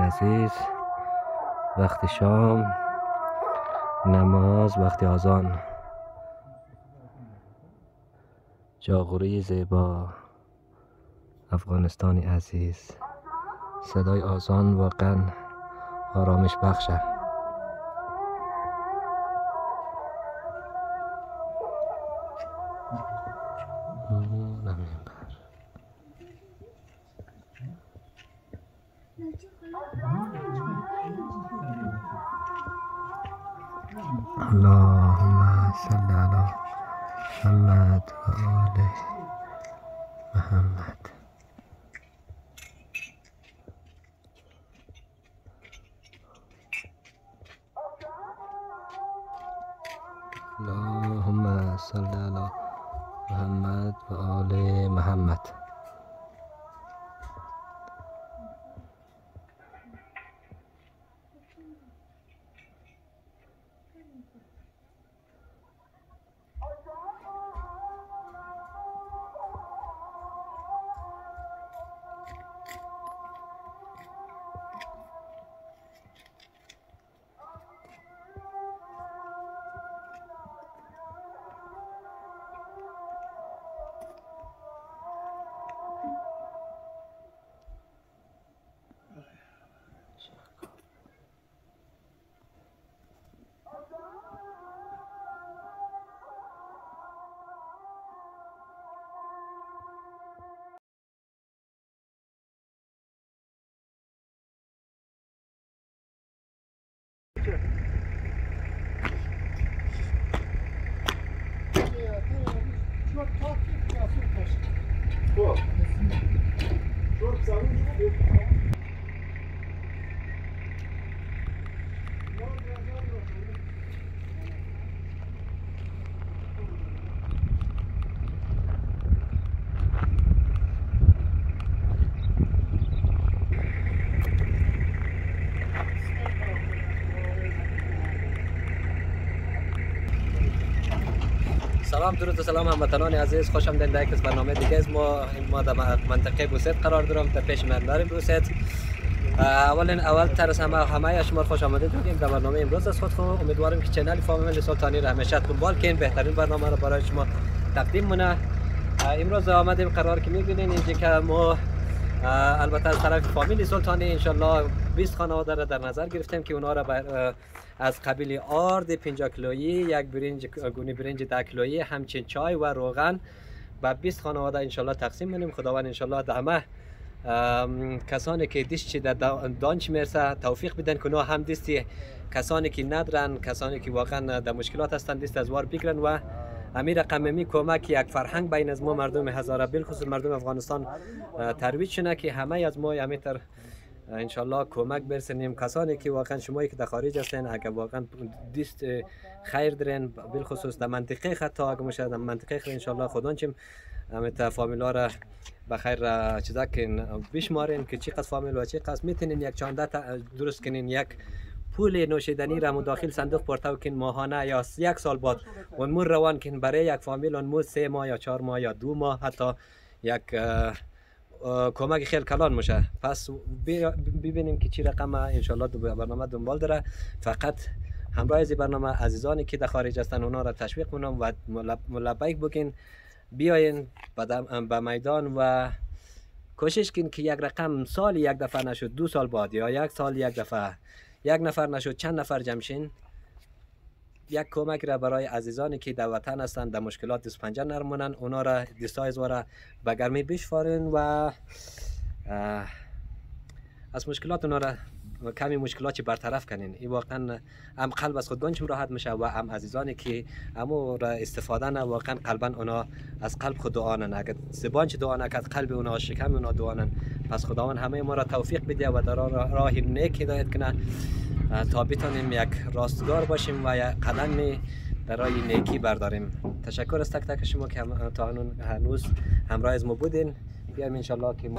عزیز، وقت شام، نماز، وقت آذان، جاغوری زیبا، افغانستانی عزیز. صدای آذان واقعا آرامش بخشه. اللهم صل علی محمد و آل محمد. اللهم صل علی محمد و آل محمد. سلام، درود و سلام هموطنان عزیز، خوش آمدید در یک برنامه دیگه از ما در منطقه بوسید قرار دارم، در پیش مردار بوسید. اول تر از همه شما خوش آمدید میگیم در برنامه امروز از خود. امیدوارم که چنل فامیلی سلطانی را همیشه دنبال کنین، بهترین برنامه را برای شما تقدیم مونه. امروز آمدیم قرار که میبینین اینجا که ما البته از طرف فامیلی سلطانی انشالله 20 خانواده را در نظر گرفتیم که اونا را از قبیل آرد 50 کیلویی، یک برنج گونی برنج 10 کیلویی، همچنین چای و روغن به 20 خانواده انشالله تقسیم کنیم. خداوند انشالله در همه کسانی که دست در دانچ میرسه توفیق بدن که اونا هم دستی کسانی که ندارن، کسانی که واقعا در مشکلات هستند دست از وار بگیرن و امیر رقمی کمک یک فرهنگ بین از ما مردم هزاره بالخصوص مردم افغانستان ترویج شونه که همه از ما همینطور انشالله کمک برسونیم. کسانی که واقعا شما که در خارج هستین اگر واقعا دست خیر دارین بالخصوص در منطقه خطا اگر میشه در منطقه خیر انشالله خدا چیم همت فامیلا را بخیر چیزا که بشمارین که چقدر فامیل و چقدر میتونین یک چانده درست کنین، یک پول نوشیدنی را داخل صندوق پرتو کن ماهانه یا یک سال بعد اونمون روان کن برای یک فامیل، اونمون 3 ماه یا 4 ماه یا 2 ماه حتی یک کمک خیلی کلان میشه. پس ببینیم که چی رقم انشالله برنامه دنبال داره. فقط همراه از برنامه عزیزانی که در خارج هستن اونا را تشویق کنم و ملبیک بگین بیاین به میدان و کوشش کن که یک رقم سال یک دفعه نشد 2 سال بعد یا یک سال یک دفعه یک نفر نشد چند نفر جمشین یک کمک را برای عزیزانی که در وطن هستند در مشکلات دست پنجه نرمونن اونا را دستایز واره به گرمی بشوارین و از مشکلات اونا را کمی مشکلات برطرف کنین. این واقعا هم قلب از خودگانچم راحت میشه و هم عزیزانی که همو را استفاده نه واقعا قلبا اونا از قلب خود دعا نن، اگر زبانش دعا نکرد قلب اونا شکم اونا دعا نن. پس خداوند همه ما را توفیق بده و در راه نیک هدایت کنه تا بتونیم یک راستگار باشیم و یک قدم در راه نیکی برداریم. تشکر از تک تک شما که تا هنوز همراه از ما بودین. بیایم ان شاء الله که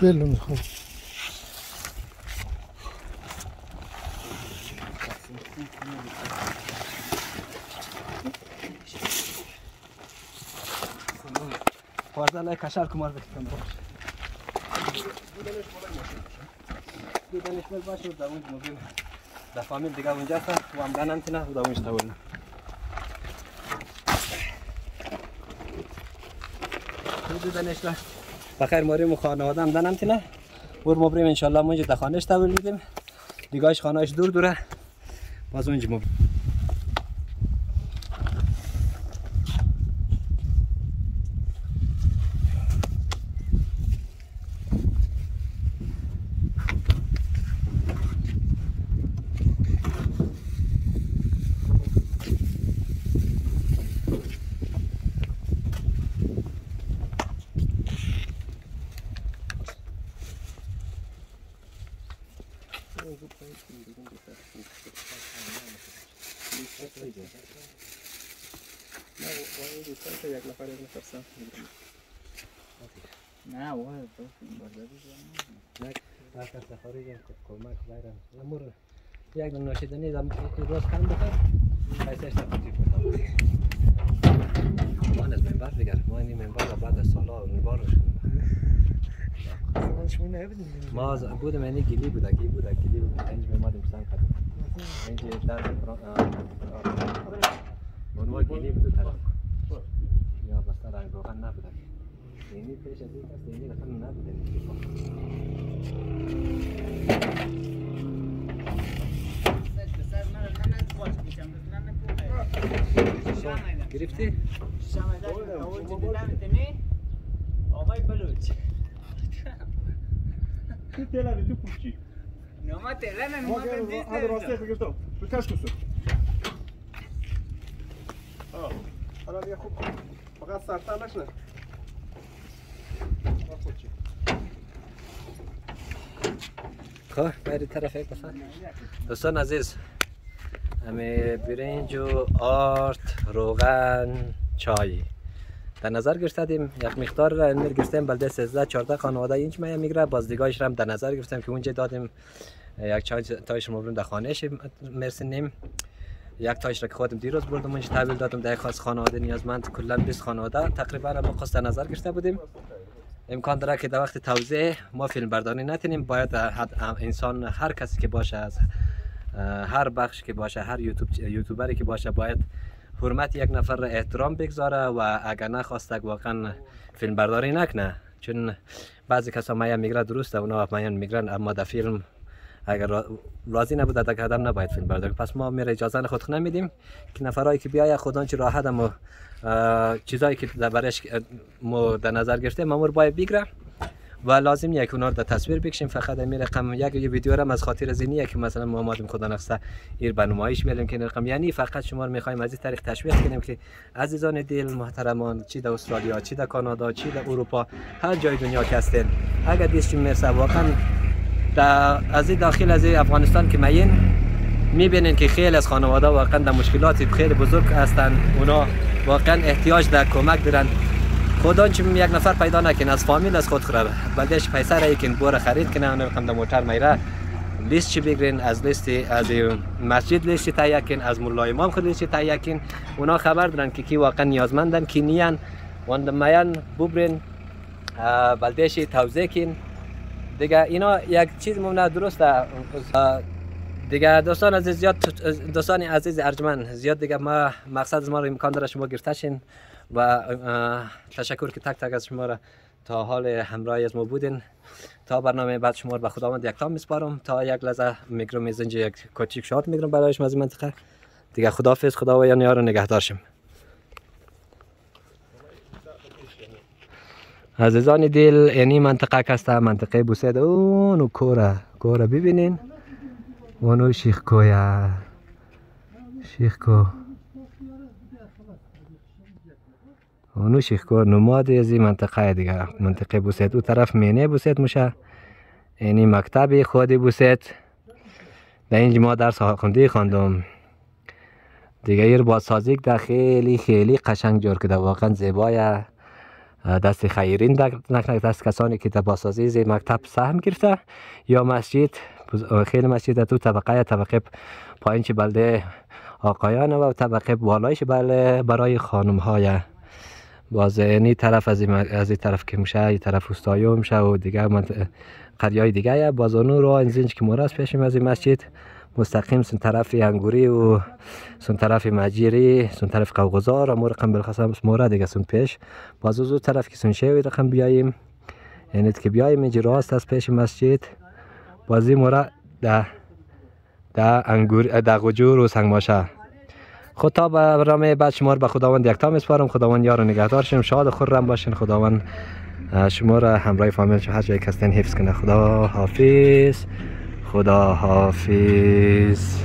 بله میخوام پارزه کشار کمار بکنم دیدنش بل باشه در اونج مبین در فامیل دیگه اونجا هست و هم دنم تینه و در اونج تولنه دیدنش بخیر ماریم و خانواده هم دنم تینه ور مبریم انشالله اونجا در خانهش تول میدیم دیگهش خانهش دور دوره باز اونج مبریم نه وای یک دم نوشیدنی روز کم بخور پیسهش تفاوتی کنم من از منبر بگر ما این منبر بعد از سالها منبر رو ما بودم اینی گلی بود اینج میمادیم سنگ کردیم اینج در منوار گلی بود طرف یا بسته رنگ روغن نبوده اینی پیش از این کسی اینی رقم نبوده گرفتی؟ آقای بلوچ تلمی تو پوچی نه ما تلمی ما هذا راسته بگفتم بکش کسو حالا دیگه خوب فقط سرطان نشنه خب بری طرف یک بسن دوستان عزیز همه برنج و آرد روغن چای در نظر گرفتیم یک مقدار را امیر گرفتیم بلده 13-14 خانواده اینچ مایه میگره باز دیگهش را هم در نظر گرفتیم که اونجا دادیم یک چای تایش مبرم در خانهش مرسنیم یک تایش را که خودم دیروز بردم اونجا تحویل دادم در خاص خانواده نیازمند کلا 20 خانواده تقریبا ما خواست در نظر گرفته بودیم امکان داره که در وقت توزیع ما فیلم برداری نتونیم باید انسان هر کسی که باشه از هر بخش که باشه هر یوتیوبری که باشه باید حرمت یک نفر را احترام بگذاره و اگر نخواسته واقعا فیلم برداری نکنه چون بعضی کسا میان میگره درسته اونا میان میگرن اما در فیلم اگر راضی نبوده در قدم نباید فیلم برداری پس ما میره اجازه خود نمیدیم که نفرایی که بیاید خودان چه راحت و چیزایی که برش ما در نظر گرفته مامور باید بگیره و لازم نیه که اونا رو در تصویر بکشیم فقط این رقم یک ویدیو را از خاطر زینیه که مثلا ما اومدیم خدا نخسته ایر به نمایش بیاریم که رقم یعنی فقط شما رو میخوایم از این طریق تشویق کنیم که عزیزان دل محترمان چی در استرالیا چی در کانادا چی در اروپا هر جای دنیا که هستین اگر دیشتیم مرسه واقعا از داخل از افغانستان که میین میبینین که خیلی از خانواده واقعا در مشکلات خیلی بزرگ هستن اونا واقعا احتیاج در کمک دارن خودان چه یک نفر پیدا نکن از فامیل از خود خراب بلدش پیسه را یکن بور خرید کنه اون رقم در موتر میره لیست چی بگیرین از لیست از مسجد لیست تهیه کن از مولا امام خود لیست تهیه کن اونا خبر دارن که کی واقعا نیازمندن کی نیان وند میان ببرین بلدش توزیع کن دیگه اینا یک چیز ممنوع درسته دیگه دوستان عزیز زیاد دوستان عزیز ارجمند زیاد دیگه ما مقصد از ما رو امکان داره شما گرفته شین و تشکر که تک تک از شما را تا حال همراهی از ما بودین تا برنامه بعد شما رو به خداوند یکتا میسپارم تا یک لحظه میگرم از اینجا یک کوچیک شات میگرم برایش از منطقه دیگه خداحافظ خدا و یار نگهدار شیم عزیزان دل اینی منطقه کسته منطقه بوسید اونو کوره ببینین اونو شیخ کویا شیخ کو اونو شیخ کو نماد از این منطقه دیگه منطقه بوسید او طرف مینه بوسید میشه اینی مکتب خودی بوسید در اینجا ما درس خوندی خواندم دیگه ایر بازسازی ده خیلی خیلی قشنگ جور کرده، واقعا زیبای. دست خیرین دست کسانی که در بازسازی زی مکتب سهم گرفته یا مسجد. خیلی مسجد تو طبقه پایین چه بلده آقایان و طبقه بالایش بله برای خانم های. باز اینی طرف از این طرف که میشه، این طرف روستایی میشه و دیگه قریای دیگه. باز اونو رو این زنج که موراس پیشیم از این مسجد مستقیم سن طرف انگوری و سن طرف مجیری سن طرف قوقزار و رقم بالخصم مورا دیگه سن پیش. باز از طرف که سن شوی رقم بیاییم، یعنی که بیاییم اینجا راست از پیش مسجد. بازی مورا ده انگور ده غجور و سنگ ماشه. خود تا برنامه بعد شما رو به خداوند یکتا میسپارم. خداوند یار و نگهدار شیم، شاد و خرم باشین. خداوند شما را همراه فامیل هر جای که هستین حفظ کنه. خدا حافظ. خدا حافظ.